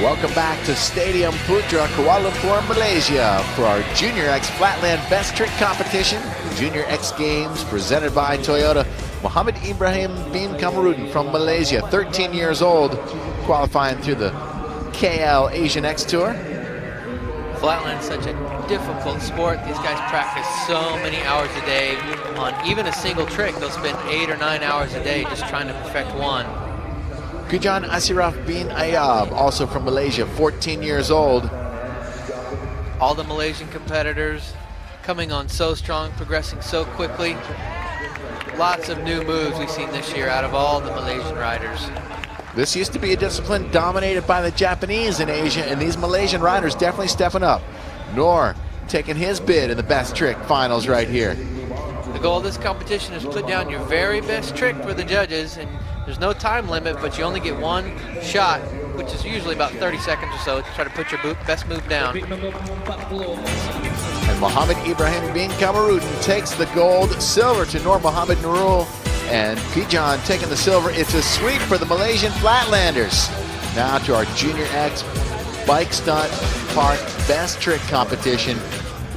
Welcome back to Stadium Putra, Kuala Lumpur, Malaysia for our Junior X Flatland Best Trick Competition. Junior X Games presented by Toyota. Muhammad Ibrahim bin Kamarudin from Malaysia, 13 years old, qualifying through the KL Asian X Tour. Flatland's such a difficult sport. These guys practice so many hours a day on even a single trick. They'll spend 8 or 9 hours a day just trying to perfect one. Gujan Asiraf bin Ayab, also from Malaysia, 14 years old. All the Malaysian competitors coming on so strong, progressing so quickly. Lots of new moves we've seen this year out of all the Malaysian riders. This used to be a discipline dominated by the Japanese in Asia, and these Malaysian riders definitely stepping up. Noor taking his bid in the best trick finals right here. The goal of this competition is to put down your very best trick for the judges, and there's no time limit, but you only get one shot, which is usually about 30 seconds or so, to try to put your best move down. And Muhammad Ibrahim bin Kamarudin takes the gold, silver to Noor Muhammad Nurul, and Pijan taking the silver. It's a sweep for the Malaysian Flatlanders. Now to our Junior X Bike Stunt Park Best Trick Competition.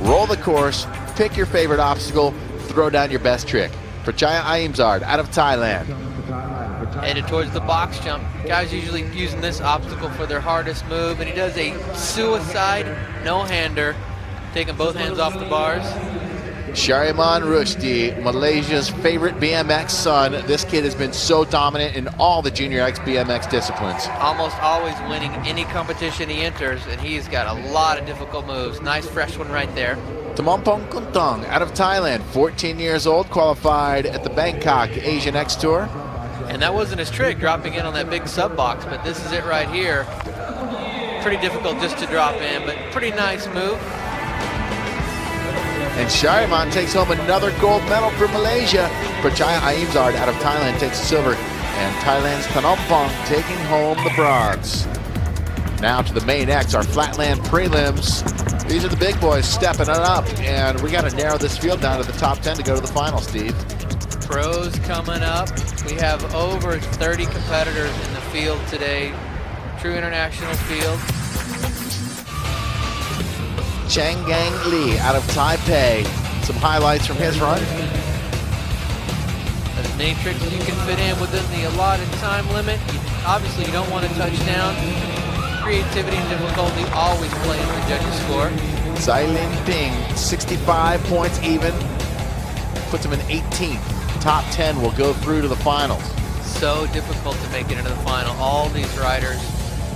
Roll the course, pick your favorite obstacle, throw down your best trick. Percaya Aimzard out of Thailand. Headed towards the box jump. Guys usually using this obstacle for their hardest move, and he does a suicide no-hander, taking both hands off the bars. Shariman Rushdie, Malaysia's favorite BMX son. This kid has been so dominant in all the Junior X BMX disciplines. Almost always winning any competition he enters, and he's got a lot of difficult moves. Nice fresh one right there. Tamampong Kuntong out of Thailand, 14 years old, qualified at the Bangkok Asian X Tour. And that wasn't his trick, dropping in on that big sub box, but this is it right here. Pretty difficult just to drop in, but pretty nice move. And Shariman takes home another gold medal for Malaysia. Percaya Aimzard out of Thailand takes silver, and Thailand's Thanompong taking home the bronze. Now to the main X, our Flatland Prelims. These are the big boys stepping it up, and we got to narrow this field down to the top 10 to go to the final, Steve. Pros coming up. We have over 30 competitors in the field today. True international field. Chang Gang Lee out of Taipei. Some highlights from his run. As many tricks as you can fit in within the allotted time limit. Obviously, you don't want to touch down. Creativity and difficulty always play in the judges' score. Zailin Ping, 65 points even. Puts him in 18th. Top 10 will go through to the finals. So difficult to make it into the final. All these riders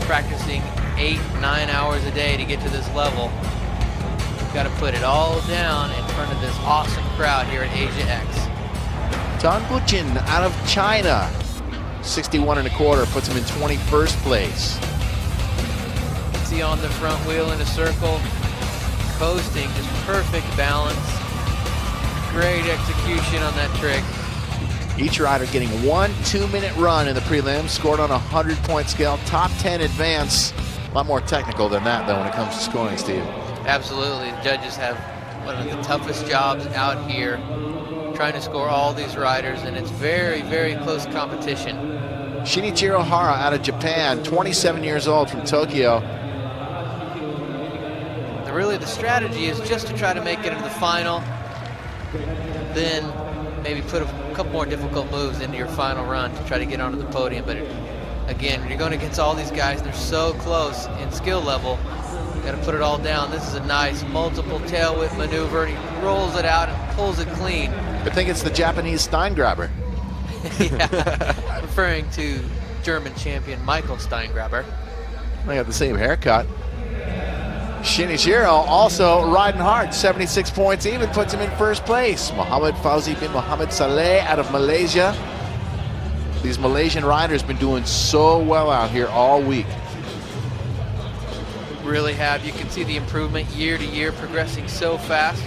practicing 8, 9 hours a day to get to this level. Got to put it all down in front of this awesome crowd here at Asia X. Tan Buchin out of China, 61 1/4, puts him in 21st place. See on the front wheel in a circle, coasting, just perfect balance. Great execution on that trick. Each rider getting 1 2-minute run in the prelims, scored on a 100-point scale, top 10 advance. A lot more technical than that, though, when it comes to scoring, Steve. Absolutely. The judges have one of the toughest jobs out here, trying to score all these riders, and it's very, very close competition. Shinichiro Hara out of Japan, 27 years old, from Tokyo. Really, the strategy is just to try to make it into the final, then maybe put a couple more difficult moves into your final run to try to get onto the podium. But again, when you're going against all these guys, they're so close in skill level, you got to put it all down. This is a nice multiple tail whip maneuver. He rolls it out and pulls it clean. I think it's the Japanese Steingraber. Yeah, referring to German champion Michael Steingraber. They got the same haircut. Shinichiro also riding hard, 76 points even, puts him in first place. Muhammad Fauzi bin Muhammad Saleh out of Malaysia. These Malaysian riders been doing so well out here all week. Really have. You can see the improvement year to year, progressing so fast.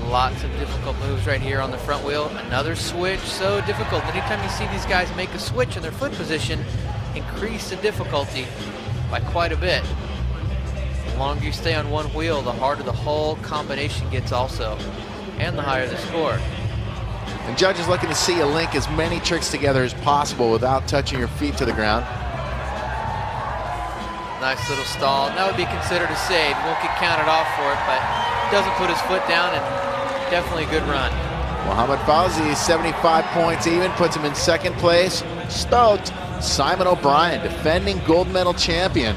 Lots of difficult moves right here on the front wheel. Another switch, so difficult. Anytime you see these guys make a switch in their foot position, increase the difficulty by quite a bit. The longer you stay on one wheel, the harder the whole combination gets also, and the higher the score. And judges looking to see you link as many tricks together as possible without touching your feet to the ground. Nice little stall. That would be considered a save. Won't get counted off for it, but doesn't put his foot down, and definitely a good run. Muhammad Fauzi, 75 points even, puts him in second place. Stoked, Simon O'Brien, defending gold medal champion.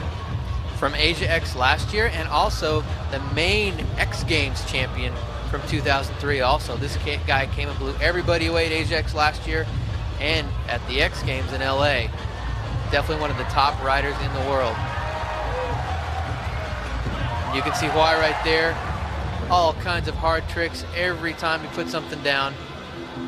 From Asia X last year, and also the main X Games champion from 2003 also. This guy came and blew everybody away at Asia X last year and at the X Games in LA. Definitely one of the top riders in the world. You can see why right there. All kinds of hard tricks every time he puts something down.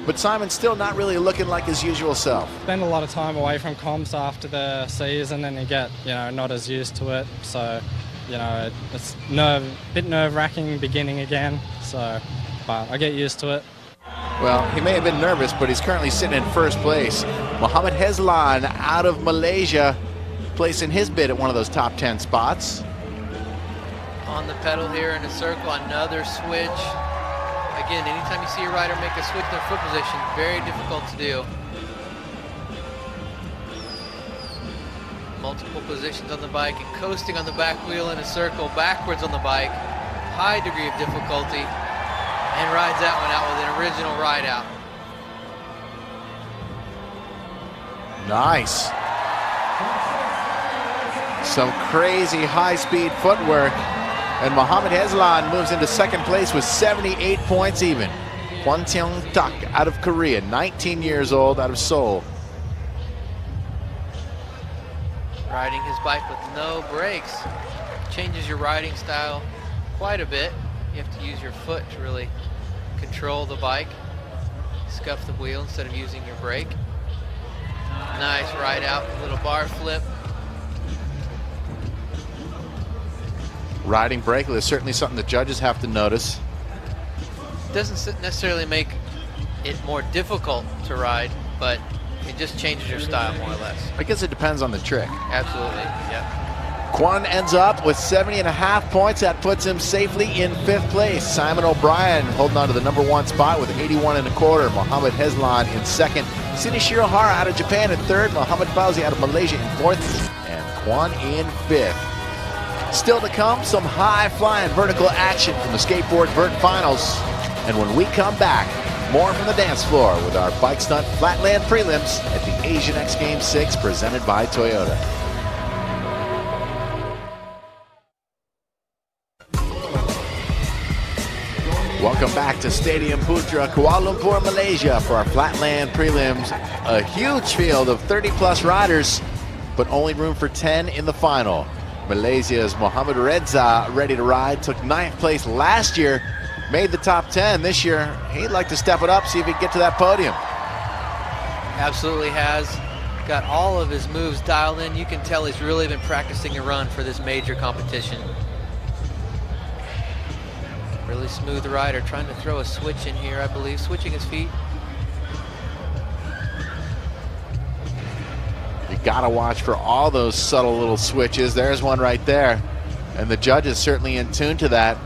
But Simon's still not really looking like his usual self. Spend a lot of time away from comps after the season, and you get, not as used to it. So, it's a bit nerve-wracking beginning again. So, but I get used to it. Well, he may have been nervous, but he's currently sitting in first place. Mohammed Hezlan out of Malaysia, placing his bid at one of those top 10 spots. On the pedal here in a circle, another switch. Again, anytime you see a rider make a switch in their foot position, very difficult to do. Multiple positions on the bike and coasting on the back wheel in a circle, backwards on the bike. High degree of difficulty, and rides that one out with an original ride out. Nice. Some crazy high-speed footwork. And Mohammed Hezlan moves into second place with 78 points even. Kwon Teong Tak out of Korea, 19 years old, out of Seoul. Riding his bike with no brakes. Changes your riding style quite a bit. You have to use your foot to really control the bike. Scuff the wheel instead of using your brake. Nice ride out, little bar flip. Riding brakelet is certainly something the judges have to notice. Doesn't necessarily make it more difficult to ride, but it just changes your style more or less. I guess it depends on the trick. Absolutely, yeah. Kwon ends up with 70.5 points. That puts him safely in fifth place. Simon O'Brien holding on to the #1 spot with 81.25. Mohammed Hezlan in second. Sini Shirohara out of Japan in third. Muhammad Fauzi out of Malaysia in fourth. And Kwon in fifth. Still to come, some high-flying vertical action from the Skateboard Vert Finals. And when we come back, more from the dance floor with our Bike Stunt Flatland Prelims at the Asian X Games 6 presented by Toyota. Welcome back to Stadium Putra, Kuala Lumpur, Malaysia for our Flatland Prelims. A huge field of 30-plus riders, but only room for 10 in the final. Malaysia's Muhammad Reza, ready to ride, took 9th place last year, made the top 10 this year. He'd like to step it up, see if he can get to that podium. Absolutely has. Got all of his moves dialed in. You can tell he's really been practicing a run for this major competition. Really smooth rider, trying to throw a switch in here, I believe, switching his feet. You gotta watch for all those subtle little switches. There's one right there. And the judge is certainly in tune to that.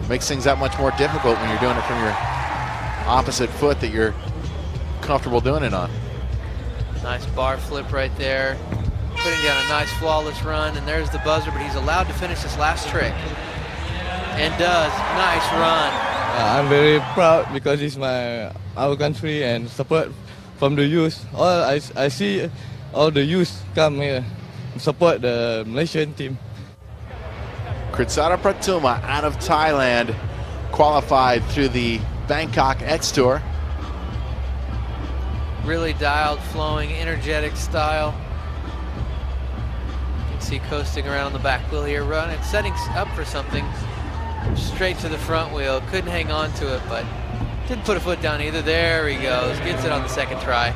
Makes things that much more difficult when you're doing it from your opposite foot that you're comfortable doing it on. Nice bar flip right there. Putting down a nice flawless run, and there's the buzzer, but he's allowed to finish this last trick. And does. Nice run. I'm very proud because it's our country and support from the youth. I see all the youth come here and support the Malaysian team. Kritsara Pratuma out of Thailand qualified through the Bangkok X Tour. Really dialed, flowing, energetic style. You can see coasting around the back wheel here, running, setting up for something. Straight to the front wheel, couldn't hang on to it, but didn't put a foot down either. There he goes, gets it on the second try.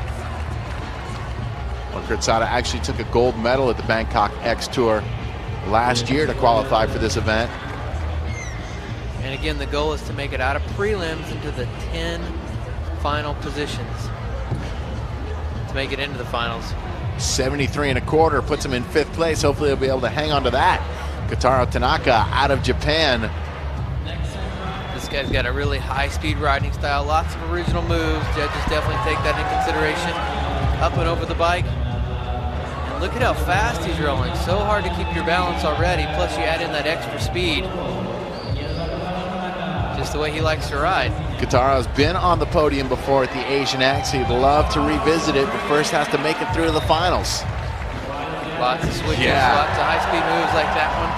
Well, Kritsara actually took a gold medal at the Bangkok X Tour last year to qualify for this event. And again, the goal is to make it out of prelims into the 10 final positions to make it into the finals. 73.25 puts him in 5th place. Hopefully he'll be able to hang on to that. Kotaro Tanaka out of Japan. This guy's got a really high-speed riding style, lots of original moves. Judges definitely take that into consideration. Up and over the bike. And Look at how fast he's rolling. So hard to keep your balance already, plus you add in that extra speed. Just the way he likes to ride. Kataro's been on the podium before at the Asian X. He'd love to revisit it, but first has to make it through to the finals. Lots of switches, lots of high-speed moves like that one.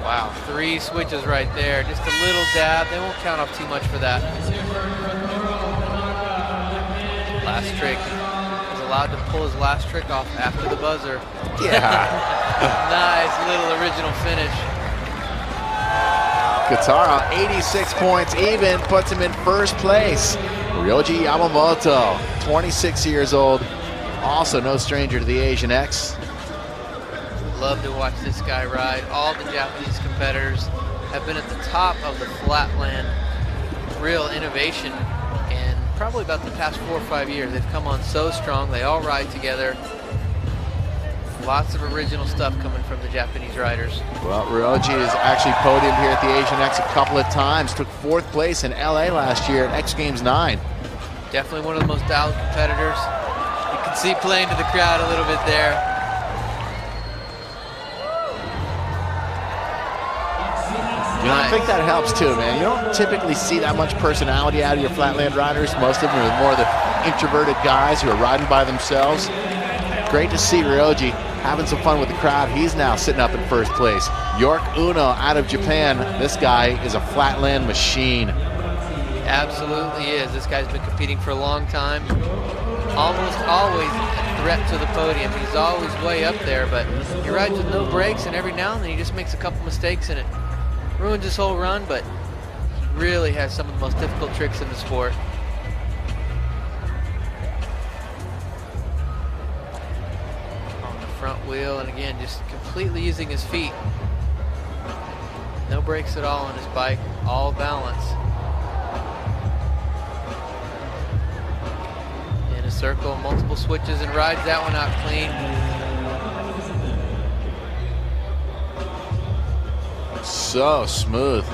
Wow, 3 switches right there. Just a little dab. They won't count off too much for that. Last trick. He's allowed to pull his last trick off after the buzzer. Yeah. Nice little original finish. Kataro, 86 points even, puts him in first place. Ryoji Yamamoto, 26 years old, also no stranger to the Asian X. Love to watch this guy ride. All the Japanese competitors have been at the top of the Flatland. Real innovation, and probably about the past 4 or 5 years. They've come on so strong. They all ride together. Lots of original stuff coming from the Japanese riders. Well, Ryoji has actually podiumed here at the Asian X a couple of times. Took 4th place in LA last year at X Games 9. Definitely one of the most dialed competitors. You can see playing to the crowd a little bit there. You know, I think that helps too, man. You don't typically see that much personality out of your Flatland riders. Most of them are more the introverted guys who are riding by themselves. Great to see Ryoji having some fun with the crowd. He's now sitting up in first place. York Uno out of Japan. This guy is a Flatland machine. Absolutely is. This guy's been competing for a long time. Almost always a threat to the podium. He's always way up there, but he rides with no brakes, and every now and then he just makes a couple mistakes and it ruins his whole run, but he really has some of the most difficult tricks in the sport. Front wheel, and again, just completely using his feet. No brakes at all on his bike, all balance. In a circle, multiple switches, and rides that one out clean. So smooth.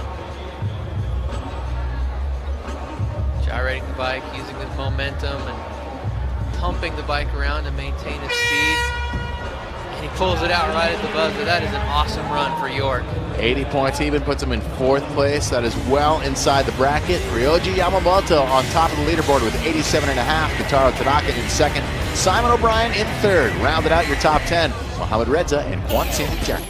Gyrating the bike, using the momentum, and pumping the bike around to maintain its speed. And he pulls it out right at the buzzer. That is an awesome run for York. 80 points even, puts him in 4th place. That is well inside the bracket. Ryoji Yamamoto on top of the leaderboard with 87.5. Kotaro Tanaka in 2nd. Simon O'Brien in 3rd. Rounded out your top 10. Mohamed Reza and Kwan Sandy Jack.